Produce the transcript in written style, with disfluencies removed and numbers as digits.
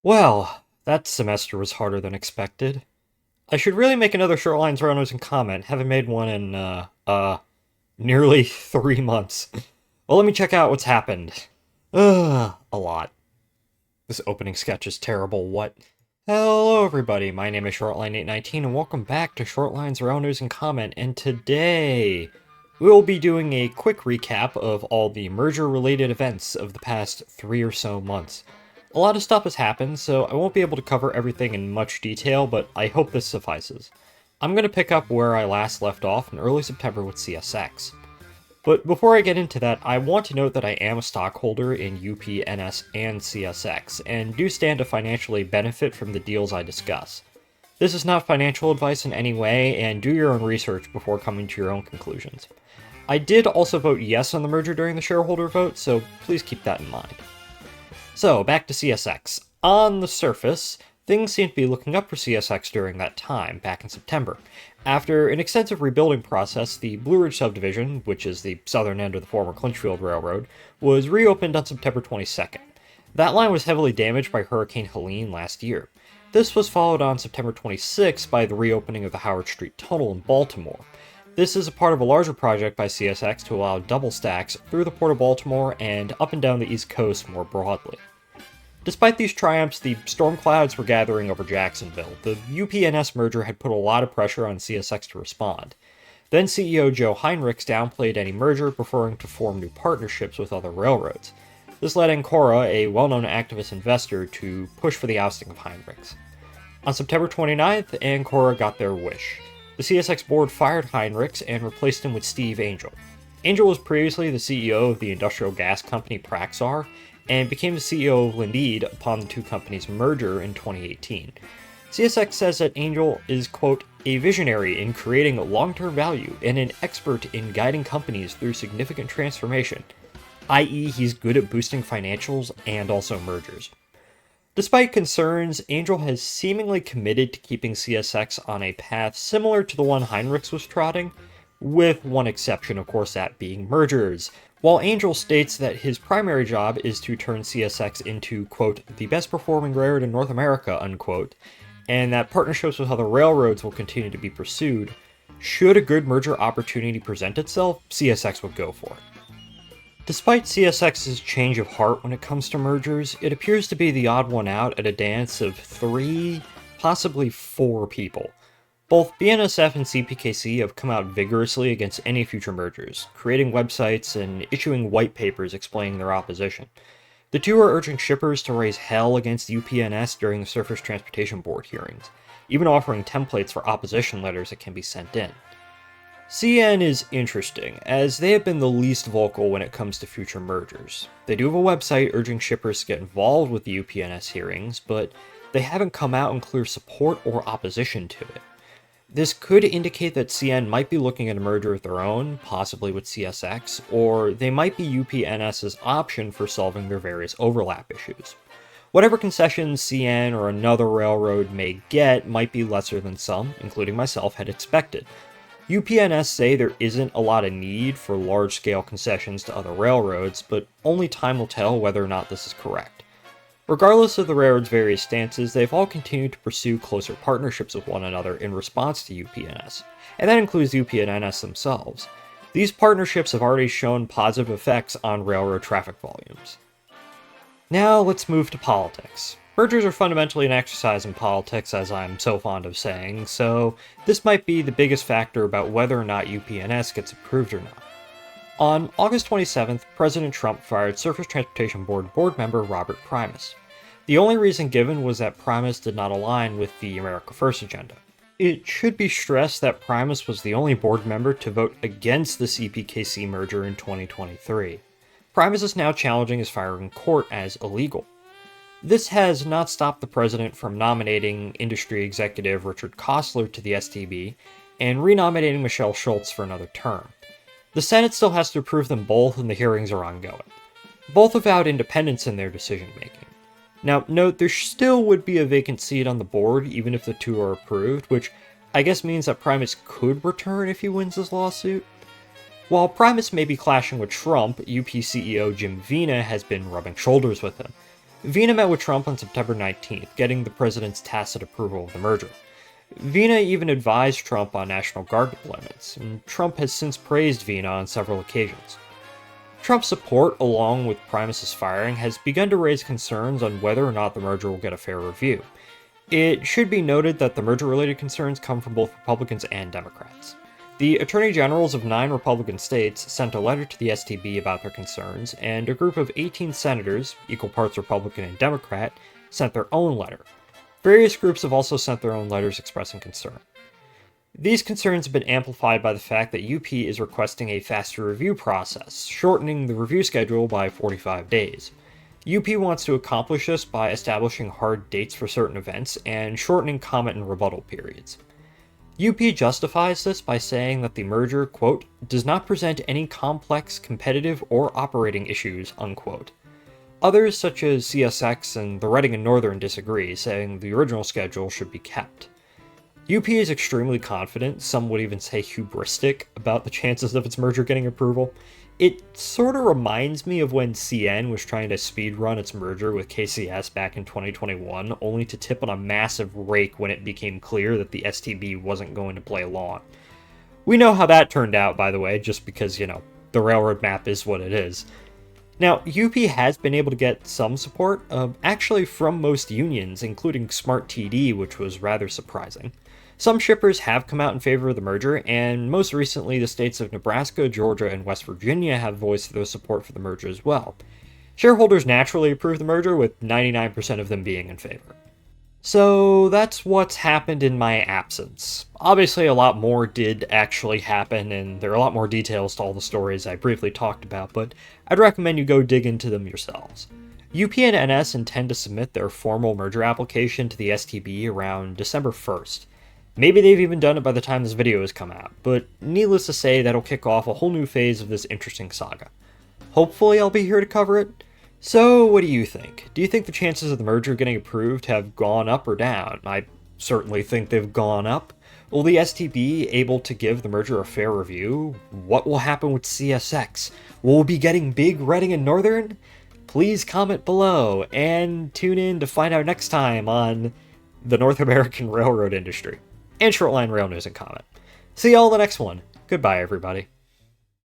Well, that semester was harder than expected. I should really make another Shortlines Runners and comment. Haven't made one in, nearly 3 months. Well, let me check out what's happened. A lot. This opening sketch is terrible. What? Hello, everybody. My name is Shortline819, and welcome back to Shortlines Runners and comment. And today, we'll be doing a quick recap of all the merger-related events of the past 3 or so months. A lot of stuff has happened, so I won't be able to cover everything in much detail, but I hope this suffices. I'm going to pick up where I last left off in early September with CSX. But before I get into that, I want to note that I am a stockholder in UP, and CSX, and do stand to financially benefit from the deals I discuss. This is not financial advice in any way, and do your own research before coming to your own conclusions. I did also vote yes on the merger during the shareholder vote, so please keep that in mind. So, back to CSX. On the surface, things seem to be looking up for CSX during that time, back in September. After an extensive rebuilding process, the Blue Ridge subdivision, which is the southern end of the former Clinchfield Railroad, was reopened on September 22nd. That line was heavily damaged by Hurricane Helene last year. This was followed on September 26th by the reopening of the Howard Street Tunnel in Baltimore. This is a part of a larger project by CSX to allow double stacks through the Port of Baltimore and up and down the East Coast more broadly. Despite these triumphs, the storm clouds were gathering over Jacksonville. The UP-NS merger had put a lot of pressure on CSX to respond. Then CEO Joe Heinrichs downplayed any merger, preferring to form new partnerships with other railroads. This led Ancora, a well-known activist investor, to push for the ousting of Heinrichs. On September 29th, Ancora got their wish. The CSX board fired Heinrichs and replaced him with Steve Angel. Angel was previously the CEO of the industrial gas company Praxar, and became the CEO of Linde upon the two companies' merger in 2018. CSX says that Angel is, quote, a visionary in creating long-term value and an expert in guiding companies through significant transformation, i.e. he's good at boosting financials and also mergers. Despite concerns, Angel has seemingly committed to keeping CSX on a path similar to the one Heinrichs was trotting, with one exception, of course, that being mergers. While Angel states that his primary job is to turn CSX into, quote, the best performing railroad in North America, unquote, and that partnerships with other railroads will continue to be pursued, should a good merger opportunity present itself, CSX would go for it. Despite CSX's change of heart when it comes to mergers, it appears to be the odd one out at a dance of 3, possibly 4 people. Both BNSF and CPKC have come out vigorously against any future mergers, creating websites and issuing white papers explaining their opposition. The two are urging shippers to raise hell against UP-NS during the Surface Transportation Board hearings, even offering templates for opposition letters that can be sent in. CN is interesting, as they have been the least vocal when it comes to future mergers. They do have a website urging shippers to get involved with the UP-NS hearings, but they haven't come out in clear support or opposition to it. This could indicate that CN might be looking at a merger of their own, possibly with CSX, or they might be UP-NS's option for solving their various overlap issues. Whatever concessions CN or another railroad may get might be lesser than some, including myself, had expected. UP-NS say there isn't a lot of need for large-scale concessions to other railroads, but only time will tell whether or not this is correct. Regardless of the railroad's various stances, they've all continued to pursue closer partnerships with one another in response to UP-NS, and that includes UP-NS themselves. These partnerships have already shown positive effects on railroad traffic volumes. Now let's move to politics. Mergers are fundamentally an exercise in politics, as I'm so fond of saying, so this might be the biggest factor about whether or not UP-NS gets approved or not. On August 27th, President Trump fired Surface Transportation Board member Robert Primus. The only reason given was that Primus did not align with the America First agenda. It should be stressed that Primus was the only board member to vote against the CPKC merger in 2023. Primus is now challenging his firing in court as illegal. This has not stopped the president from nominating industry executive Richard Kostler to the STB and renominating Michelle Schultz for another term. The Senate still has to approve them both, and the hearings are ongoing. Both avowed independence in their decision-making. Now, note there still would be a vacant seat on the board even if the two are approved, which I guess means that Primus could return if he wins his lawsuit. While Primus may be clashing with Trump, UP CEO Jim Vena has been rubbing shoulders with him. Vina met with Trump on September 19th, getting the president's tacit approval of the merger. Vina even advised Trump on National Guard deployments, and Trump has since praised Vina on several occasions. Trump's support, along with Primus's firing, has begun to raise concerns on whether or not the merger will get a fair review. It should be noted that the merger-related concerns come from both Republicans and Democrats. The Attorney Generals of 9 Republican states sent a letter to the STB about their concerns, and a group of 18 senators, equal parts Republican and Democrat, sent their own letter. Various groups have also sent their own letters expressing concern. These concerns have been amplified by the fact that UP is requesting a faster review process, shortening the review schedule by 45 days. UP wants to accomplish this by establishing hard dates for certain events and shortening comment and rebuttal periods. UP justifies this by saying that the merger, quote, does not present any complex competitive or operating issues, unquote. Others, such as CSX and the Reading and Northern, disagree, saying the original schedule should be kept. UP is extremely confident, some would even say hubristic, about the chances of its merger getting approval. It sort of reminds me of when CN was trying to speedrun its merger with KCS back in 2021, only to tip on a massive rake when it became clear that the STB wasn't going to play along. We know how that turned out, by the way, just because, the railroad map is what it is. Now, UP has been able to get some support, actually from most unions, including Smart TD, which was rather surprising. Some shippers have come out in favor of the merger, and most recently the states of Nebraska, Georgia, and West Virginia have voiced their support for the merger as well. Shareholders naturally approved the merger, with 99% of them being in favor. So that's what's happened in my absence. Obviously a lot more did actually happen, and there are a lot more details to all the stories I briefly talked about, but I'd recommend you go dig into them yourselves. UP and NS intend to submit their formal merger application to the STB around December 1st. Maybe they've even done it by the time this video has come out, but needless to say, that'll kick off a whole new phase of this interesting saga. Hopefully I'll be here to cover it. So, what do you think? Do you think the chances of the merger getting approved have gone up or down? I certainly think they've gone up. Will the STB be able to give the merger a fair review? What will happen with CSX? Will we be getting big Reading and Northern? Please comment below, and tune in to find out next time on the North American railroad industry and Shortline Rail News and Comment. See y'all in the next one. Goodbye, everybody.